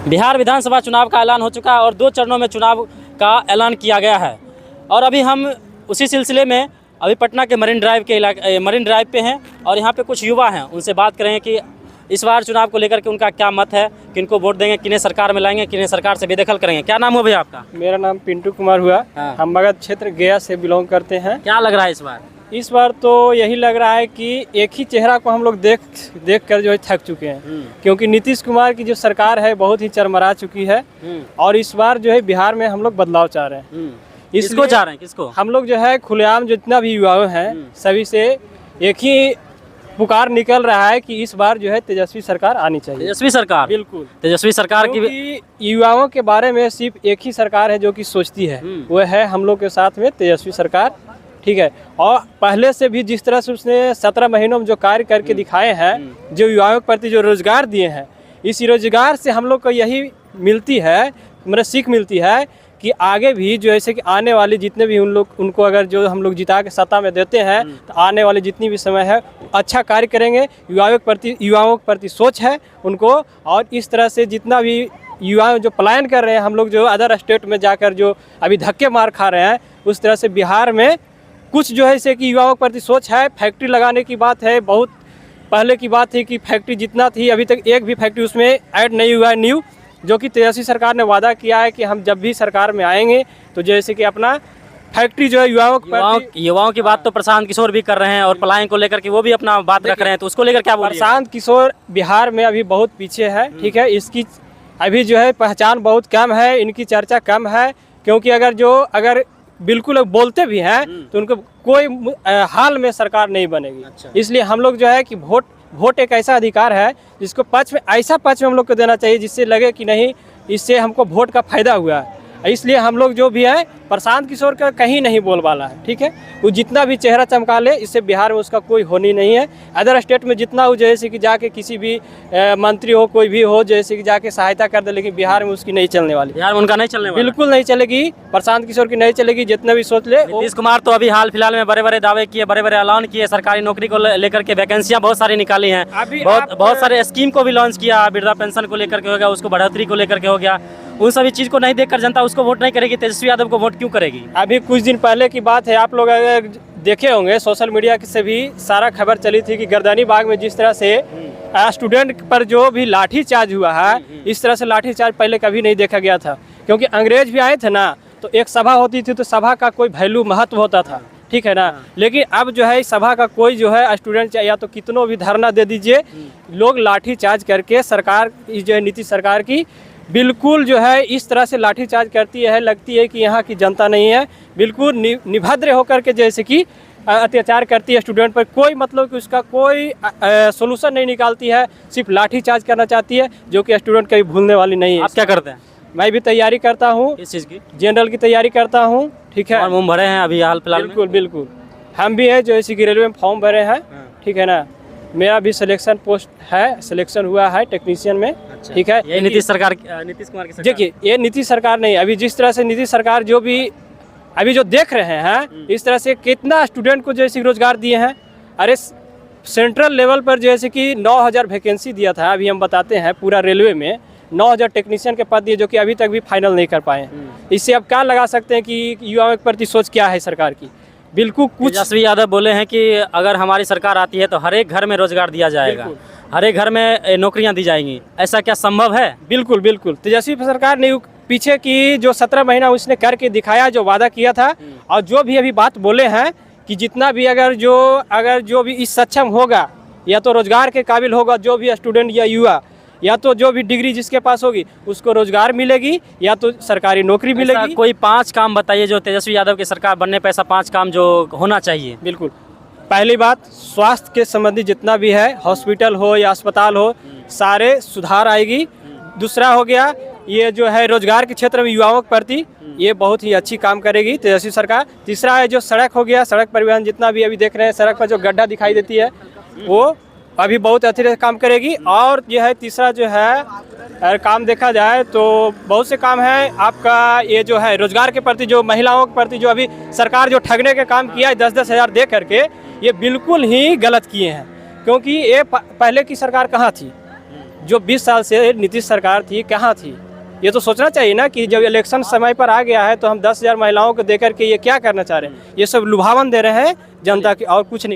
बिहार विधानसभा चुनाव का ऐलान हो चुका है और 2 चरणों में चुनाव का ऐलान किया गया है। और अभी हम उसी सिलसिले में अभी पटना के मरीन ड्राइव पे हैं और यहाँ पे कुछ युवा हैं, उनसे बात करेंगे कि इस बार चुनाव को लेकर के उनका क्या मत है, किनको वोट देंगे, किन्हें सरकार में लाएंगे, किन्हें सरकार से बेदखल करेंगे। क्या नाम हो भैया आपका? मेरा नाम पिंटू कुमार हुआ। हम मगध क्षेत्र गया से बिलोंग करते हैं। क्या लग रहा है इस बार? इस बार तो यही लग रहा है कि एक ही चेहरा को हम लोग देख कर जो है थक चुके हैं, क्योंकि नीतीश कुमार की जो सरकार है बहुत ही चरमरा चुकी है और इस बार जो है बिहार में हम लोग बदलाव चाह रहे हैं। इसको चाह रहे हैं? किसको? हम लोग जो है खुलेआम जितना भी युवा हैं सभी से एक ही पुकार निकल रहा है कि इस बार जो है तेजस्वी सरकार आनी चाहिए। तेजस्वी सरकार? बिल्कुल, तेजस्वी सरकार की। युवाओं के बारे में सिर्फ एक ही सरकार है जो कि सोचती है, वो है हम लोग के साथ में तेजस्वी सरकार। ठीक है, और पहले से भी जिस तरह से उसने 17 महीनों में जो कार्य करके दिखाए हैं, जो युवाओं के प्रति जो रोजगार दिए हैं, इस रोजगार से हम लोग को यही मिलती है, मतलब सीख मिलती है कि आगे भी जो ऐसे कि आने वाले जितने भी उनको अगर जो हम लोग जिता के सत्ता में देते हैं तो आने वाले जितनी भी समय है अच्छा कार्य करेंगे। युवाओं के प्रति सोच है उनको, और इस तरह से जितना भी युवा जो पलायन कर रहे हैं, हम लोग जो अदर स्टेट में जाकर जो अभी धक्के मार खा रहे हैं, उस तरह से बिहार में कुछ जो है इसे कि युवाओं के प्रति सोच है। फैक्ट्री लगाने की बात है, बहुत पहले की बात थी कि फैक्ट्री जितना थी अभी तक एक भी फैक्ट्री उसमें ऐड नहीं हुआ है न्यू, जो कि तेजस्वी सरकार ने वादा किया है कि हम जब भी सरकार में आएंगे तो जैसे कि अपना फैक्ट्री जो है युवाओं की बात तो प्रशांत किशोर भी कर रहे हैं और पलायन को लेकर के वो भी अपना बात रख रहे हैं, तो उसको लेकर क्या बोलिए? प्रशांत किशोर बिहार में अभी बहुत पीछे है। ठीक है, इसकी अभी जो है पहचान बहुत कम है, इनकी चर्चा कम है, क्योंकि अगर बिल्कुल बोलते भी हैं तो उनको कोई हाल में सरकार नहीं बनेगी। अच्छा। इसलिए हम लोग जो है कि वोट एक ऐसा अधिकार है जिसको पक्ष में हम लोग को देना चाहिए जिससे लगे कि नहीं, इससे हमको वोट का फायदा हुआ है। इसलिए हम लोग जो भी है प्रशांत किशोर का कहीं नहीं बोल वाला है। ठीक है, वो जितना भी चेहरा चमका ले, इससे बिहार में उसका कोई होनी नहीं है। अदर स्टेट में जितना वो जैसे कि जाके किसी भी मंत्री हो कोई भी हो जैसे कि जाके सहायता कर दे, लेकिन बिहार में उसकी नहीं चलने वाली। बिहार में उनका नहीं चलने वाला, बिल्कुल नहीं चलेगी। प्रशांत किशोर की नहीं चलेगी, जितना भी सोच ले। नीतीश कुमार तो अभी हाल फिलहाल में बड़े बड़े दावे किए, बड़े बड़े ऐलान किए, सरकारी नौकरी को लेकर के वैकेंसियां बहुत सारी निकाली हैं, बहुत सारे स्कीम को भी लॉन्च किया, वृद्धा पेंशन को लेकर के हो गया, उसको बढ़ोतरी को लेकर के हो गया। उन सभी चीज को नहीं देखकर जनता उसको वोट नहीं करेगी, तेजस्वी यादव को वोट क्यों करेगी? अभी कुछ दिन पहले की बात है, आप लोग अगर देखे होंगे सोशल मीडिया से भी सारा खबर चली थी कि गर्दनी बाग में जिस तरह से स्टूडेंट पर जो भी लाठीचार्ज हुआ है, इस तरह से लाठीचार्ज पहले कभी नहीं देखा गया था। क्योंकि अंग्रेज भी आए थे ना, तो एक सभा होती थी तो सभा का कोई वैल्यू महत्व होता था। ठीक है ना, लेकिन अब जो है सभा का कोई जो है स्टूडेंट या तो कितनों भी धरना दे दीजिए, लोग लाठीचार्ज करके सरकार जो है नीतीश सरकार की बिल्कुल जो है इस तरह से लाठीचार्ज करती है, लगती है कि यहाँ की जनता नहीं है, बिल्कुल निभद्र होकर के जैसे कि अत्याचार करती है स्टूडेंट पर। कोई मतलब कि उसका कोई सोल्यूशन नहीं निकालती है, सिर्फ लाठीचार्ज करना चाहती है, जो कि स्टूडेंट कभी भूलने वाली नहीं है। आप क्या करते हैं? मैं भी तैयारी करता हूँ। इस चीज़ की? जनरल की तैयारी करता हूँ। ठीक है, फॉर्म भरे हैं अभी हाल फिलहाल? बिल्कुल हम भी है जो ऐसी रेलवे में फॉर्म भरे हैं। ठीक है ना, मेरा भी सिलेक्शन पोस्ट है, सिलेक्शन हुआ है टेक्नीशियन में। अच्छा। ठीक है, ये नीतीश कुमार की सरकार। देखिए, ये नीतीश सरकार नहीं, अभी जिस तरह से नीतीश सरकार जो भी अभी जो देख रहे हैं, इस तरह से कितना स्टूडेंट को जैसे रोजगार दिए हैं। अरे सेंट्रल लेवल पर जैसे कि 9000 वैकेंसी दिया था, अभी हम बताते हैं पूरा रेलवे में 9000 टेक्नीशियन के पद दिए, जो कि अभी तक भी फाइनल नहीं कर पाए हैं। इससे अब क्या लगा सकते हैं कि युवाओं के प्रति सोच क्या है सरकार की? बिल्कुल कुछ। तेजस्वी यादव बोले हैं कि अगर हमारी सरकार आती है तो हर एक घर में रोजगार दिया जाएगा, हर एक घर में नौकरियां दी जाएंगी। ऐसा क्या संभव है? बिल्कुल तेजस्वी सरकार ने पीछे की जो 17 महीना उसने करके दिखाया, जो वादा किया था, और जो भी अभी बात बोले हैं कि जितना भी अगर जो भी इस सक्षम होगा, या तो रोजगार के काबिल होगा जो भी स्टूडेंट या युवा, या तो जो भी डिग्री जिसके पास होगी उसको रोजगार मिलेगी, या तो सरकारी नौकरी मिलेगी। कोई 5 काम बताइए जो तेजस्वी यादव की सरकार बनने पर ऐसा 5 काम जो होना चाहिए। बिल्कुल, पहली बात स्वास्थ्य के संबंधी जितना भी है, हॉस्पिटल हो या अस्पताल हो, सारे सुधार आएगी। दूसरा हो गया ये जो है रोजगार के क्षेत्र में युवाओं के प्रति ये बहुत ही अच्छी काम करेगी तेजस्वी सरकार। तीसरा है जो सड़क हो गया, सड़क परिवहन जितना भी अभी देख रहे हैं, सड़क पर जो गड्ढा दिखाई देती है वो अभी बहुत अच्छे से काम करेगी। और यह है तीसरा जो है अगर काम देखा जाए तो बहुत से काम है आपका, ये जो है रोजगार के प्रति, जो महिलाओं के प्रति जो अभी सरकार जो ठगने के काम किया है 10-10 हज़ार दे करके, ये बिल्कुल ही गलत किए हैं। क्योंकि ये पहले की सरकार कहाँ थी? जो 20 साल से नीतीश सरकार थी कहाँ थी? ये तो सोचना चाहिए ना कि जब इलेक्शन समय पर आ गया है तो हम 10,000 महिलाओं को देकर के ये क्या करना चाह रहे हैं? ये सब लुभावन दे रहे हैं जनता की और कुछ नहीं।